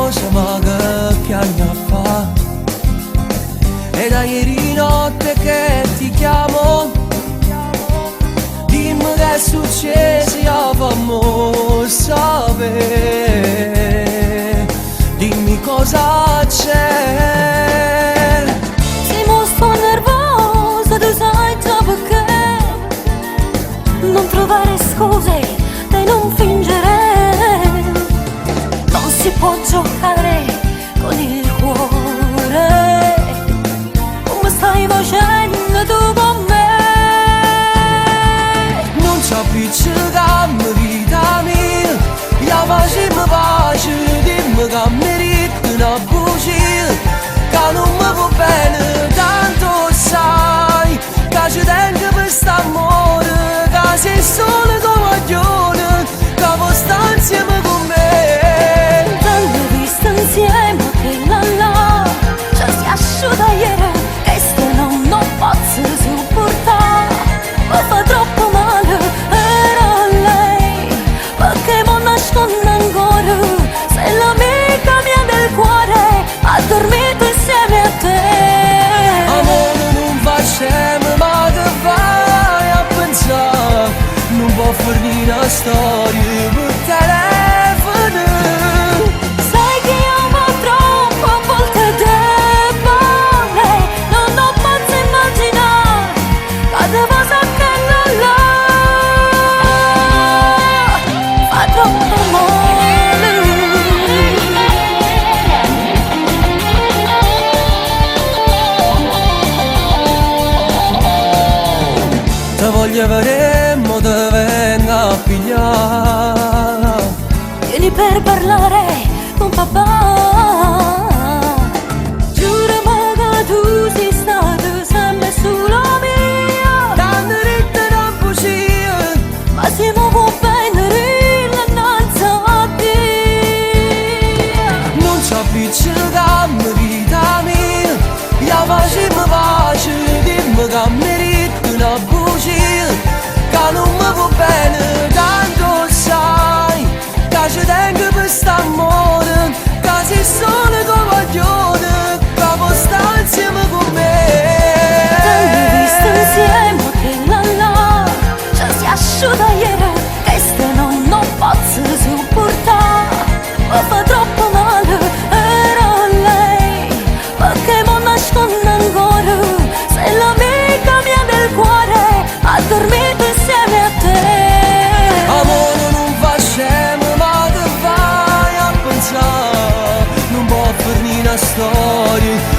cosa ma che piagna fa. E da ieri notte che ti chiamo, dimmi che è successo, io fammo sapere. Dimmi cosa c'è. Siamo sto nervosa, tu sai già perché. Non trovare scuse e non fingere. Non si può giocare con il cuore. Come stai facendo tu con me? Non c'è più gamma vita mia, io facciamo pace, dimmi che mi ricco una bugia, che non mi va bene, tanto sai, che ci tengo per st'amore, che sei solo come coglione, che vuoi stare insieme con me. T'hanno visto insieme che la ci si asciuga ieri, questo non posso sopportare, mi fa troppo male, era lei, perché mi nasconde ancora, sei l'amica mia del cuore, ha dormito insieme a te. Amore non facciamo, ma che vai a pensare, non può finire una storia per telefono. Sai che amo troppo, a volte debole, non posso immaginare che devo sapere là, fa troppo male. Te voglio vedere, mo te venga a pigliare. Vieni per parlare con papà. Giurami che tu sei stato sempre solo mia. Tanto retta una bugia, Ma se mi vuoi bene innanzi a te. non c'è più gamma vita mia, io facciamo pace, dimmi che mi ricco una bugia, che non mi va bene, tanto sai, che ci tengo per st'amore, che sei solo come coglione, che vuoi stare insieme con me. T'hanno visto insieme che la ci si asciuga ieri, questo non posso sopportare, mi fa troppo male, era lei, perché mi nasconde ancora, sei l'amica mia del cuore, ha dormito insieme a te. Amore non facciamo, ma che vai a pensare, non può finire una storia